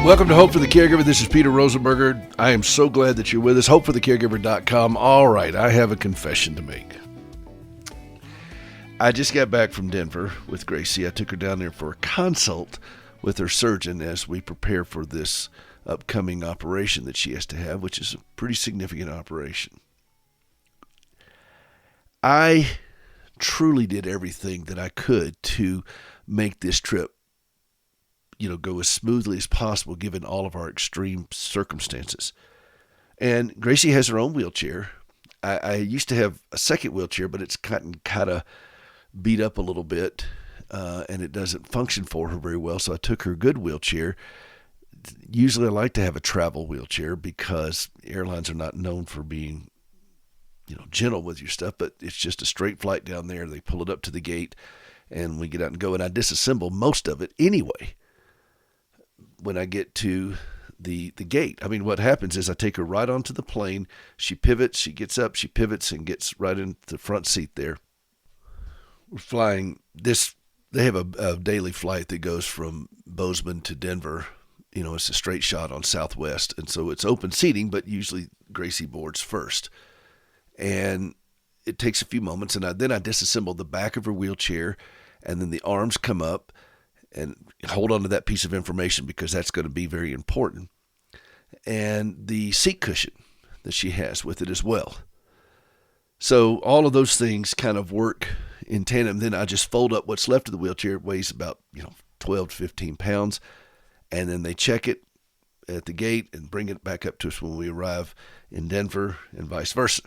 Welcome to Hope for the Caregiver. This is Peter Rosenberger. I am so glad that you're with us. HopeForTheCaregiver.com. All right, I have a confession to make. I just got back from Denver with Gracie. I took her down there for a consult with her surgeon as we prepare for this upcoming operation that she has to have, which is a pretty significant operation. I truly did everything that I could to make this trip go as smoothly as possible given all of our extreme circumstances. And Gracie has her own wheelchair. I used to have a second wheelchair, but it's gotten kind of beat up a little bit, and it doesn't function for her very well, so I took her good wheelchair. Usually I like to have a travel wheelchair because airlines are not known for being gentle with your stuff, but it's just a straight flight down there. They pull it up to the gate, and we get out and go, and I disassemble most of it anyway. When I get to the gate, what happens is I take her right onto the plane. She pivots, she gets up, she pivots, and gets right into the front seat there. We're flying this. They have a daily flight that goes from Bozeman to Denver. It's a straight shot on Southwest, and so it's open seating, but usually Gracie boards first. And it takes a few moments, and then I disassemble the back of her wheelchair, and then the arms come up. And hold on to that piece of information because that's going to be very important. And the seat cushion that she has with it as well. So all of those things kind of work in tandem. Then I just fold up what's left of the wheelchair. It weighs about 12 to 15 pounds. And then they check it at the gate and bring it back up to us when we arrive in Denver and vice versa.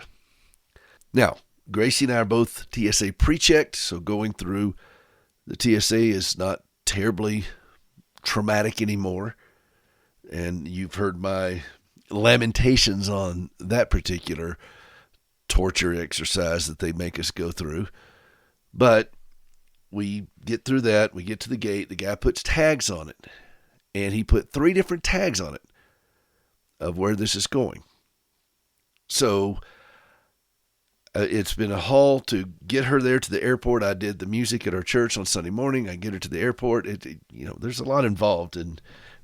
Now, Gracie and I are both TSA pre-checked. So going through the TSA is not terribly traumatic anymore, and you've heard my lamentations on that particular torture exercise that they make us go through. But we get through that, we get to the gate, the guy puts tags on it, and he put 3 different tags on it of where this is going. So it's been a haul to get her there to the airport. I did the music at our church on Sunday morning. I get her to the airport. There's a lot involved in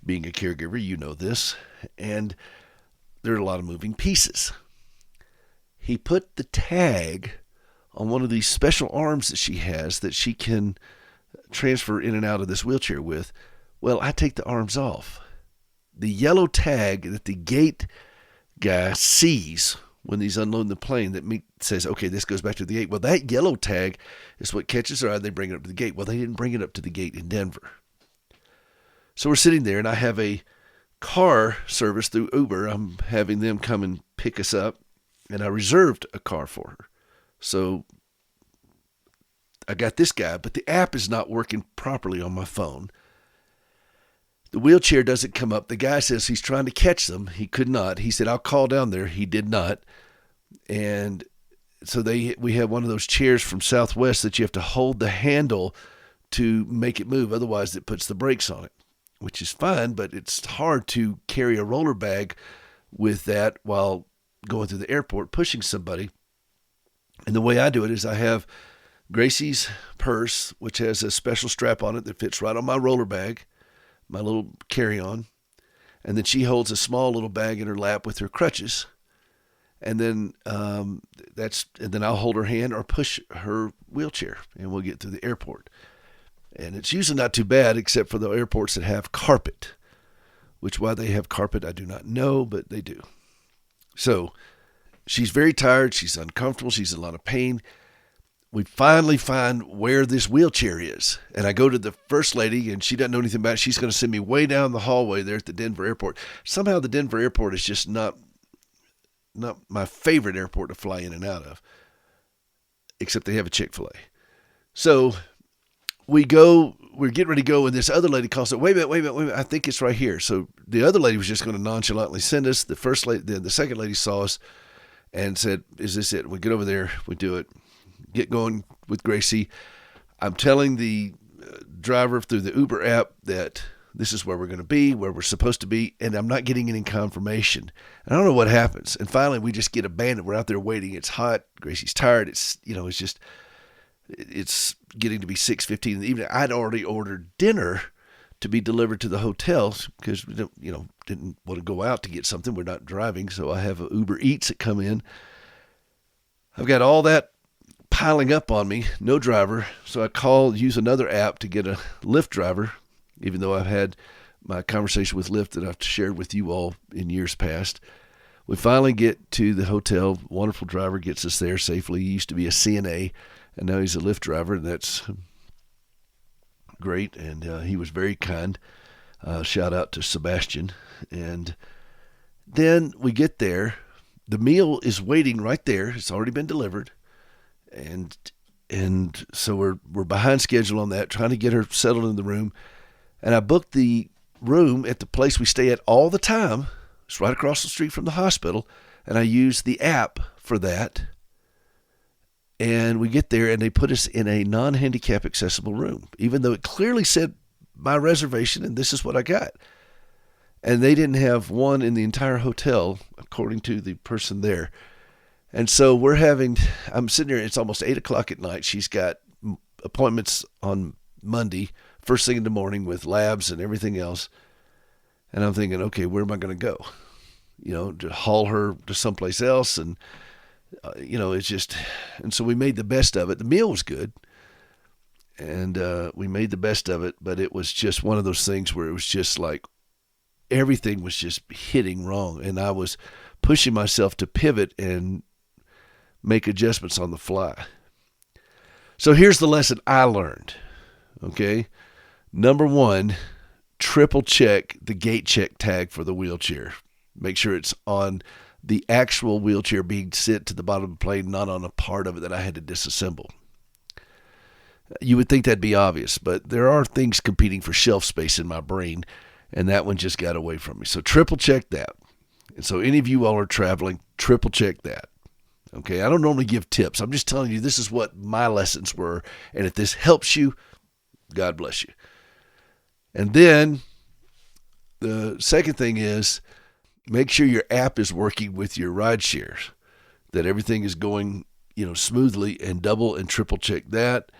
being a caregiver. You know this. And there are a lot of moving pieces. He put the tag on one of these special arms that she has that she can transfer in and out of this wheelchair with. Well, I take the arms off. The yellow tag that the gate guy sees when he's unloading the plane that says, okay, this goes back to the gate. Well, that yellow tag is what catches their eye. They bring it up to the gate. Well, they didn't bring it up to the gate in Denver. So we're sitting there, and I have a car service through Uber. I'm having them come and pick us up, and I reserved a car for her. So I got this guy, but the app is not working properly on my phone. The wheelchair doesn't come up. The guy says he's trying to catch them. He could not. He said, I'll call down there. He did not. And so we have one of those chairs from Southwest that you have to hold the handle to make it move. Otherwise, it puts the brakes on it, which is fine, but it's hard to carry a roller bag with that while going through the airport pushing somebody. And the way I do it is I have Gracie's purse, which has a special strap on it that fits right on my roller bag, my little carry-on, and then she holds a small little bag in her lap with her crutches, and then I'll hold her hand or push her wheelchair, and we'll get through the airport. And it's usually not too bad, except for the airports that have carpet, which why they have carpet I do not know, but they do. So she's very tired, she's uncomfortable, she's in a lot of pain. We finally find where this wheelchair is. And I go to the first lady, and she doesn't know anything about it. She's going to send me way down the hallway there at the Denver airport. Somehow the Denver airport is just not my favorite airport to fly in and out of, except they have a Chick-fil-A. So we're getting ready to go, and this other lady calls it, wait a minute, I think it's right here. So the other lady was just going to nonchalantly send us. The first lady, the second lady saw us and said, is this it? We get over there, we do it. Get going with Gracie. I'm telling the driver through the Uber app that this is where we're going to be, where we're supposed to be, and I'm not getting any confirmation. And I don't know what happens. And finally, we just get abandoned. We're out there waiting. It's hot. Gracie's tired. It's getting to be 6:15 in the evening. I'd already ordered dinner to be delivered to the hotel because we didn't want to go out to get something. We're not driving, so I have Uber Eats that come in. I've got all that piling up on me, no driver, so I use another app to get a Lyft driver, even though I've had my conversation with Lyft that I've shared with you all in years past. We finally get to the hotel. Wonderful driver gets us there safely. He used to be a CNA, and now he's a Lyft driver, and that's great. And he was very kind. Shout out to Sebastian. And then we get there. The meal is waiting right there. It's already been delivered. And so we're behind schedule on that, trying to get her settled in the room. And I booked the room at the place we stay at all the time. It's right across the street from the hospital. And I used the app for that. And we get there and they put us in a non-handicap accessible room, even though it clearly said my reservation and this is what I got. And they didn't have one in the entire hotel, according to the person there. And so I'm sitting there, it's almost 8 o'clock at night. She's got appointments on Monday, first thing in the morning with labs and everything else. And I'm thinking, okay, where am I going to go? To haul her to someplace else. And, it's just, and so we made the best of it. The meal was good. And we made the best of it, but it was just one of those things where it was just like everything was just hitting wrong. And I was pushing myself to pivot and make adjustments on the fly. So here's the lesson I learned. Okay. Number one, triple check the gate check tag for the wheelchair. Make sure it's on the actual wheelchair being sent to the bottom of the plane, not on a part of it that I had to disassemble. You would think that'd be obvious, but there are things competing for shelf space in my brain, and that one just got away from me. So triple check that. And so any of you all are traveling, triple check that. Okay, I don't normally give tips. I'm just telling you this is what my lessons were, and if this helps you, God bless you. And then the second thing is make sure your app is working with your ride shares, that everything is going, smoothly, and double and triple check that.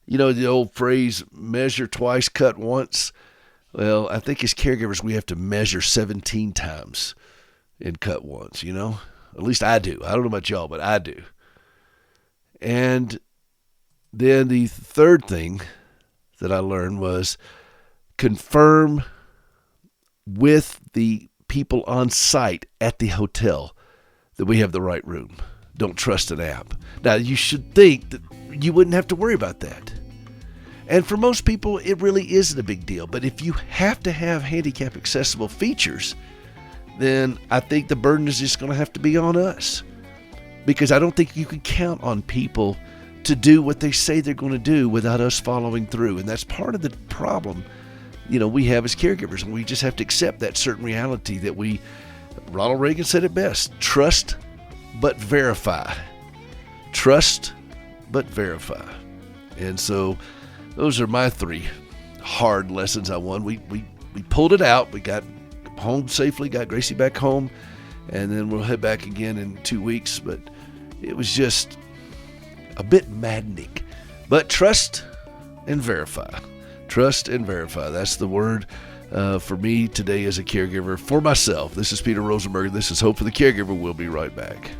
The old phrase, measure twice, cut once. Well, I think as caregivers, we have to measure 17 times and cut once, At least I do. I don't know about y'all, but I do. And then the third thing that I learned was confirm with the people on site at the hotel that we have the right room. Don't trust an app. Now, you should think that you wouldn't have to worry about that. And for most people, it really isn't a big deal. But if you have to have handicap accessible features, then I think the burden is just going to have to be on us. Because I don't think you can count on people to do what they say they're going to do without us following through. And that's part of the problem, we have as caregivers. And we just have to accept that certain reality that Ronald Reagan said it best, trust but verify. Trust but verify. And so those are my 3 hard lessons I won. We pulled it out. We got home safely, got Gracie back home, and then we'll head back again in 2 weeks. But it was just a bit maddening. But trust and verify. Trust and verify. That's the word for me today as a caregiver for myself. This is Peter Rosenberg. This is Hope for the Caregiver. We'll be right back.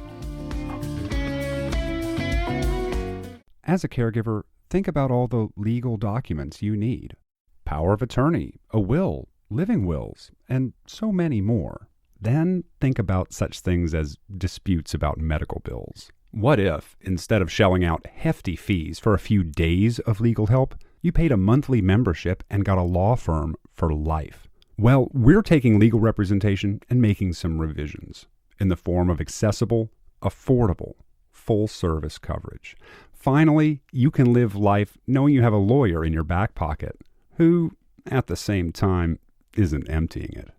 As a caregiver, think about all the legal documents you need. Power of attorney, a will, living wills, and so many more. Then think about such things as disputes about medical bills. What if, instead of shelling out hefty fees for a few days of legal help, you paid a monthly membership and got a law firm for life? Well, we're taking legal representation and making some revisions in the form of accessible, affordable, full-service coverage. Finally, you can live life knowing you have a lawyer in your back pocket who, at the same time, isn't emptying it.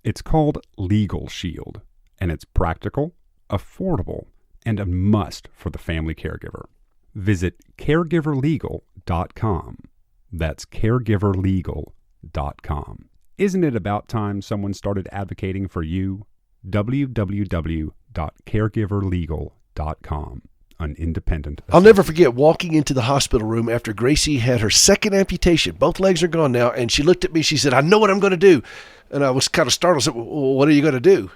It's called Legal Shield, and it's practical, affordable, and a must for the family caregiver. Visit caregiverlegal.com. That's caregiverlegal.com. Isn't it about time someone started advocating for you? www.caregiverlegal.com. an independent I'll never assessment. forget walking into the hospital room after Gracie had her second amputation. Both legs are gone now. And she looked at me. She said, I know what I'm going to do. And I was kind of startled. I said, well, what are you going to do?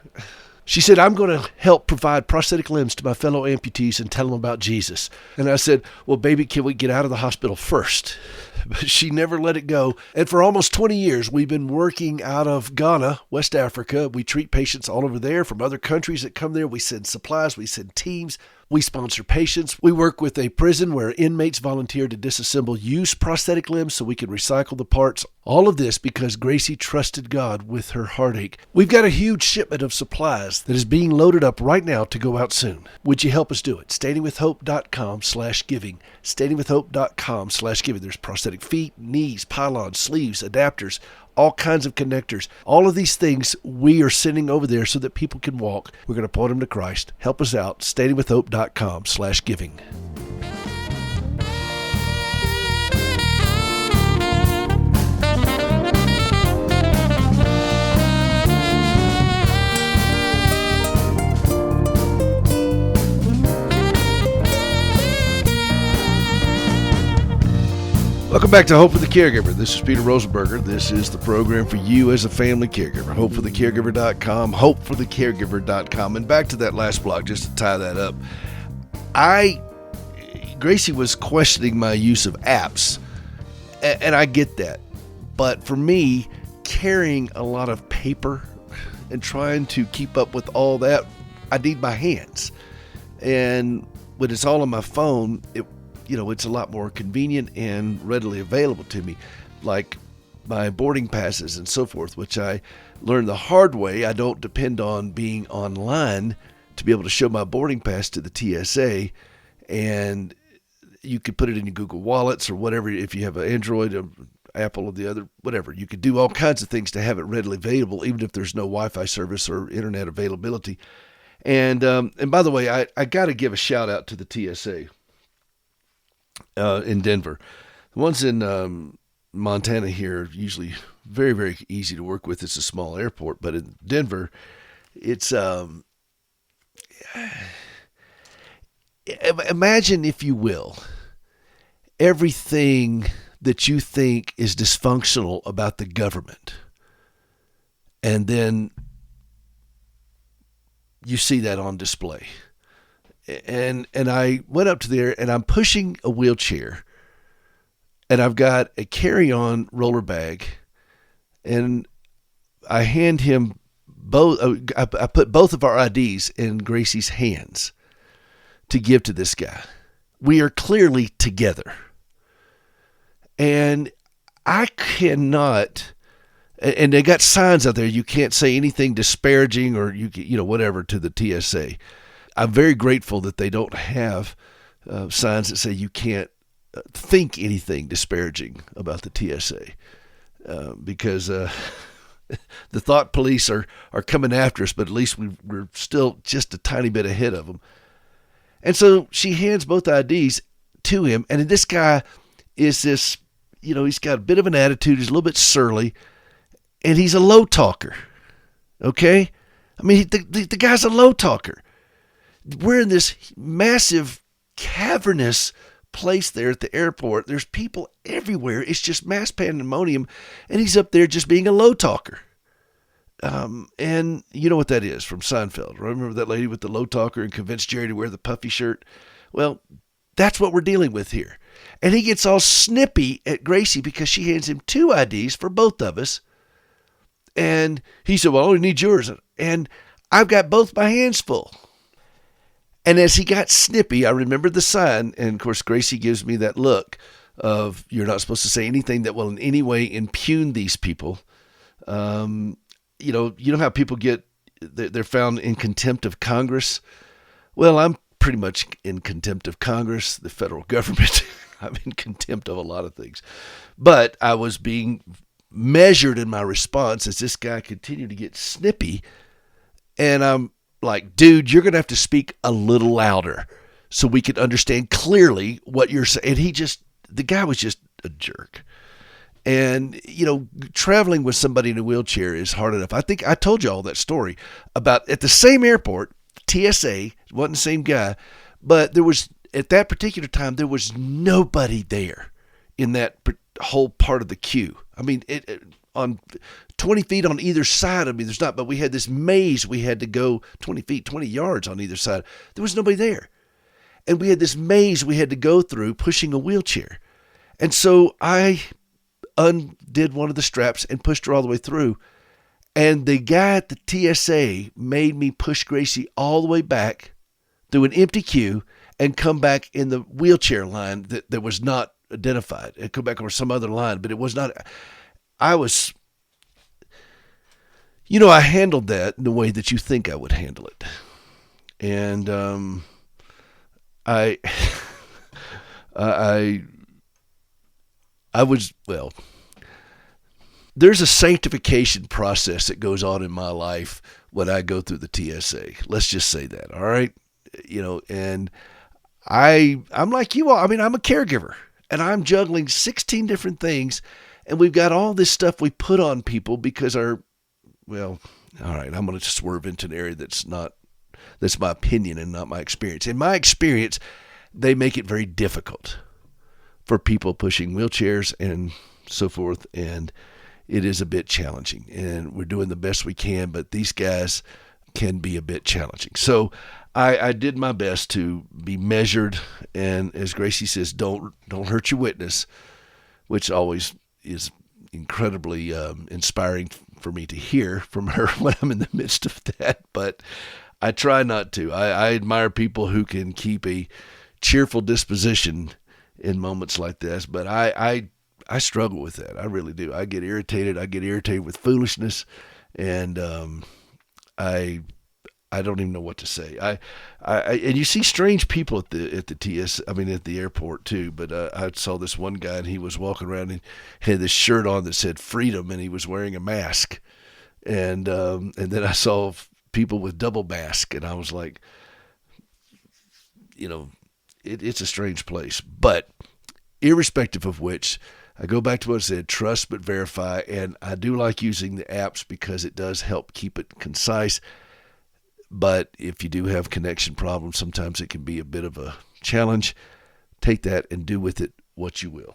She said, I'm going to help provide prosthetic limbs to my fellow amputees and tell them about Jesus. And I said, well, baby, can we get out of the hospital first? But she never let it go. And for almost 20 years, we've been working out of Ghana, West Africa. We treat patients all over there from other countries that come there. We send supplies. We send teams. We sponsor patients. We work with a prison where inmates volunteer to disassemble used prosthetic limbs so we can recycle the parts. All of this because Gracie trusted God with her heartache. We've got a huge shipment of supplies that is being loaded up right now to go out soon. Would you help us do it? Standingwithhope.com/giving. Standingwithhope.com/giving. There's prosthetic feet, knees, pylons, sleeves, adapters, all kinds of connectors. All of these things we are sending over there so that people can walk. We're going to point them to Christ. Help us out. Standingwithhope.com/giving. Welcome back to Hope for the Caregiver. This is Peter Rosenberger. This is the program for you as a family caregiver. HopeForTheCaregiver.com, HopeForTheCaregiver.com. And back to that last blog, just to tie that up. Gracie was questioning my use of apps, and I get that. But for me, carrying a lot of paper and trying to keep up with all that, I need my hands. And when it's all on my phone, it's a lot more convenient and readily available to me, like my boarding passes and so forth, which I learned the hard way. I don't depend on being online to be able to show my boarding pass to the TSA, and you could put it in your Google Wallets or whatever. If you have an Android, Apple, or the other, whatever, you could do all kinds of things to have it readily available, even if there's no Wi-Fi service or internet availability. And by the way, I got to give a shout out to the TSA. In Denver. The ones in Montana here are usually very, very easy to work with. It's a small airport, but in Denver, it's imagine, if you will, everything that you think is dysfunctional about the government, and then you see that on display. And I went up to there, and I'm pushing a wheelchair, and I've got a carry-on roller bag, and I hand him both. I put both of our IDs in Gracie's hands to give to this guy. We are clearly together, and I cannot. And they got signs out there. You can't say anything disparaging or whatever to the TSA. I'm very grateful that they don't have signs that say you can't think anything disparaging about the TSA, because the thought police are coming after us, but at least we're still just a tiny bit ahead of them. And so she hands both IDs to him, and this guy is this, he's got a bit of an attitude. He's a little bit surly, and he's a low talker. Okay? I mean, the guy's a low talker. We're in this massive, cavernous place there at the airport. There's people everywhere. It's just mass pandemonium, and he's up there just being a low talker. And you know what that is from Seinfeld. Remember that lady with the low talker and convinced Jerry to wear the puffy shirt? Well, that's what we're dealing with here. And he gets all snippy at Gracie because she hands him two IDs for both of us. And he said, well, I only need yours. And I've got both my hands full. And as he got snippy, I remembered the sign. And, of course, Gracie gives me that look of you're not supposed to say anything that will in any way impugn these people. You know how people they're found in contempt of Congress? Well, I'm pretty much in contempt of Congress, the federal government. I'm in contempt of a lot of things. But I was being measured in my response as this guy continued to get snippy. And I'm like, dude, you're going to have to speak a little louder so we can understand clearly what you're saying. And the guy was just a jerk. And, traveling with somebody in a wheelchair is hard enough. I think I told you all that story about at the same airport, TSA, wasn't the same guy, But there was, at that particular time, there was nobody there in that whole part of the queue. I mean, on 20 feet on either side of me, there's not, but we had this maze we had to go 20 feet, 20 yards on either side. There was nobody there. And we had this maze we had to go through pushing a wheelchair. And so I undid one of the straps and pushed her all the way through. And the guy at the TSA made me push Gracie all the way back through an empty queue and come back in the wheelchair line that was not identified. And come back over some other line, but it was not. I was, I handled that in the way that you think I would handle it. And I, I, I was, well, there's a sanctification process that goes on in my life when I go through the TSA. Let's just say that, all right? And I'm like you all. I mean, I'm a caregiver, and I'm juggling 16 different things, and we've got all this stuff we put on people because all right, I'm going to swerve into an area that's my opinion and not my experience. In my experience, they make it very difficult for people pushing wheelchairs and so forth, and it is a bit challenging, and we're doing the best we can, but these guys can be a bit challenging. So I did my best to be measured, and as Gracie says, don't hurt your witness, which always is incredibly inspiring for me to hear from her when I'm in the midst of that, but I try not to. I admire people who can keep a cheerful disposition in moments like this, but I struggle with that. I really do. I get irritated. I get irritated with foolishness, and I don't even know what to say. I and you see strange people at the airport too. But I saw this one guy, and he was walking around and had this shirt on that said "Freedom," and he was wearing a mask. And then I saw people with double mask, and I was like, it's a strange place. But irrespective of which, I go back to what I said: trust but verify. And I do like using the apps because it does help keep it concise. But if you do have connection problems, sometimes it can be a bit of a challenge. Take that and do with it what you will.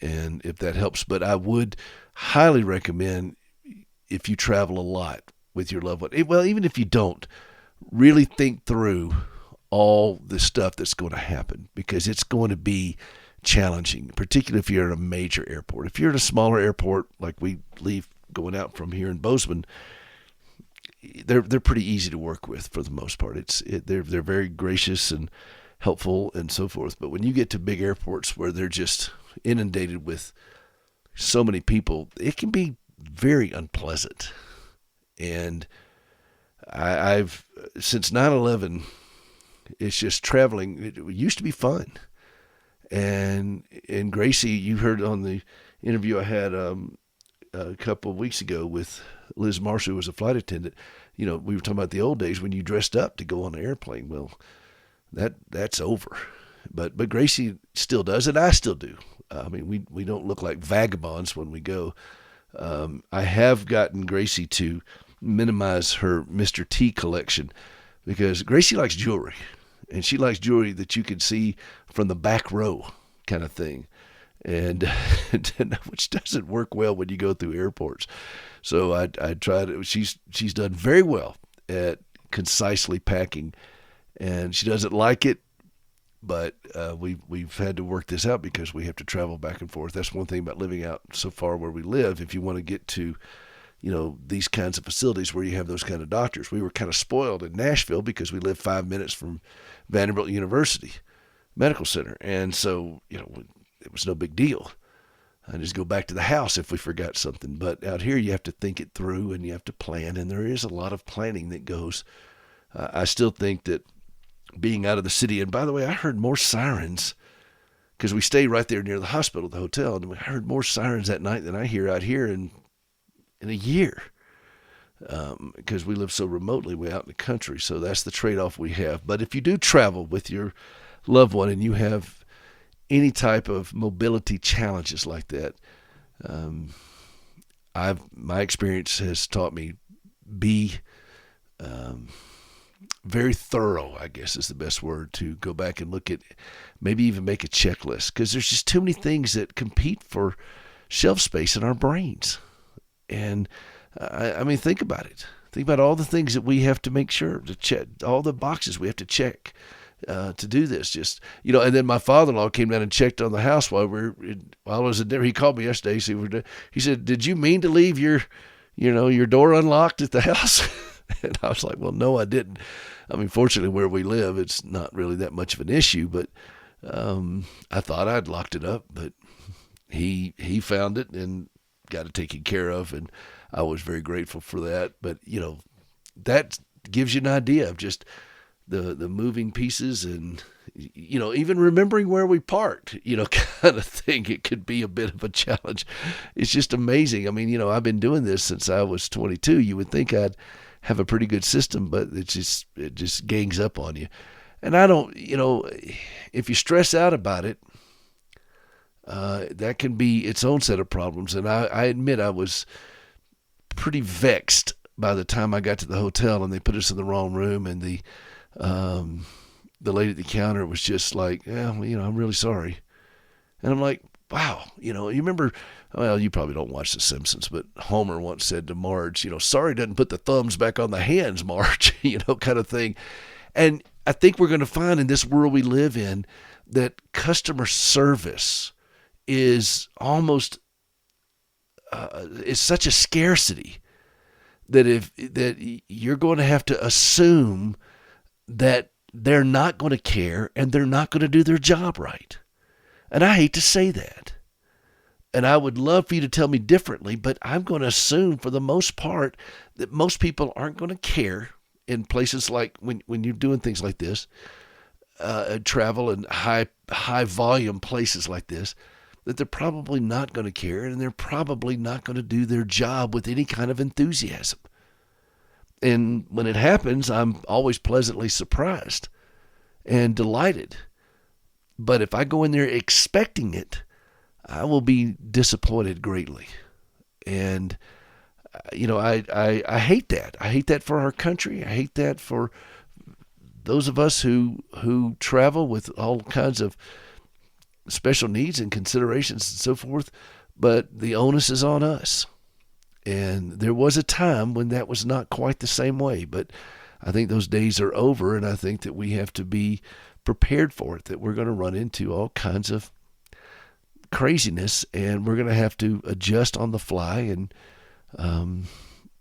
And if that helps, but I would highly recommend, if you travel a lot with your loved one, well, even if you don't, really think through all the stuff that's going to happen, because it's going to be challenging, particularly if you're at a major airport. If you're at a smaller airport, like we leave going out from here in Bozeman, they're pretty easy to work with for the most part. They're very gracious and helpful and so forth. But when you get to big airports where they're just inundated with so many people, it can be very unpleasant. And I've since 9/11, it's just traveling. It used to be fun. And Gracie, you heard on the interview I had a couple of weeks ago with Liz Marshall, who was a flight attendant. We were talking about the old days when you dressed up to go on an airplane. Well, that's over. But Gracie still does, and I still do. I mean, we don't look like vagabonds when we go. I have gotten Gracie to minimize her Mr. T collection, because Gracie likes jewelry, and she likes jewelry that you can see from the back row kind of thing. And which doesn't work well when you go through airports. So I tried it. She's done very well at concisely packing, and she doesn't like it, but we've had to work this out because we have to travel back and forth. That's one thing about living out so far where we live. If you want to get to these kinds of facilities where you have those kind of doctors, we were kind of spoiled in Nashville because we live 5 minutes from Vanderbilt University Medical Center, and so it was no big deal. I just go back to the house if we forgot something. But out here, you have to think it through, and you have to plan, and there is a lot of planning that goes. I still think that being out of the city, and by the way, I heard more sirens because we stay right there near the hospital, the hotel, and we heard more sirens that night than I hear out here in a year, because we live so remotely way out in the country. So that's the trade-off we have. But if you do travel with your loved one and you have any type of mobility challenges like that, my experience has taught me, be very thorough, I guess is the best word, to go back and look at, maybe even make a checklist, because there's just too many things that compete for shelf space in our brains. And I mean, think about it. Think about all the things that we have to make sure to check, all the boxes we have to check to do this. Just, and then my father-in-law came down and checked on the house while I was at dinner. He called me yesterday. He said, "Did you mean to leave your door unlocked at the house?" And I was like, "Well, no, I didn't." I mean, fortunately, where we live, it's not really that much of an issue. But I thought I'd locked it up, but he found it and got it taken care of, and I was very grateful for that. But that gives you an idea of just the moving pieces, and even remembering where we parked, kind of thing. It could be a bit of a challenge. It's just amazing. I mean, I've been doing this since I was 22. You would think I'd have a pretty good system, but it just gangs up on you. And I don't, if you stress out about it, that can be its own set of problems. And I admit I was pretty vexed by the time I got to the hotel and they put us in the wrong room, and the lady at the counter was just like, "Yeah, well, I'm really sorry." And I'm like, wow, you remember, well, you probably don't watch The Simpsons, but Homer once said to Marge, "Sorry doesn't put the thumbs back on the hands, Marge," kind of thing. And I think we're going to find in this world we live in that customer service is such a scarcity that you're going to have to assume that they're not going to care and they're not going to do their job right. And I hate to say that. And I would love for you to tell me differently, but I'm going to assume for the most part that most people aren't going to care in places like when you're doing things like this, travel and high volume places like this, that they're probably not going to care, and they're probably not going to do their job with any kind of enthusiasm. And when it happens, I'm always pleasantly surprised and delighted. But if I go in there expecting it, I will be disappointed greatly. And I hate that. I hate that for our country. I hate that for those of us who travel with all kinds of special needs and considerations and so forth. But the onus is on us. And there was a time when that was not quite the same way. But I think those days are over, and I think that we have to be prepared for it, that we're going to run into all kinds of craziness, and we're going to have to adjust on the fly. And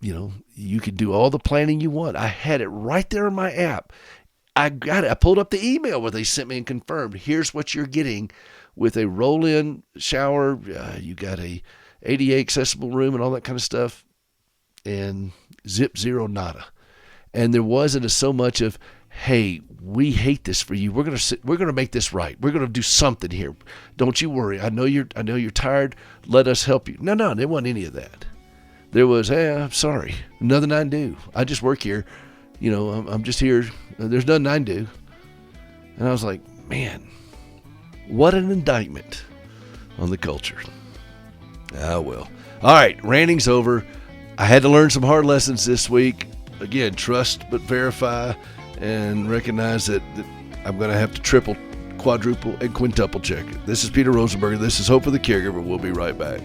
you can do all the planning you want. I had it right there in my app. I got it. I pulled up the email where they sent me and confirmed, here's what you're getting with a roll-in shower. You got a ADA accessible room and all that kind of stuff, and zip, zero, nada. And there wasn't so much of, "Hey, we hate this for you. We're gonna make this right. We're gonna do something here. Don't you worry. I know you're tired. Let us help you." No, there wasn't any of that. There was, "Hey, I'm sorry. Nothing I can do. I just work here. I'm just here. There's nothing I can do." And I was like, man, what an indictment on the culture. Ah, well. All right, ranting's over. I had to learn some hard lessons this week. Again, trust but verify, and recognize that I'm going to have to triple, quadruple, and quintuple check it. This is Peter Rosenberger. This is Hope for the Caregiver. We'll be right back.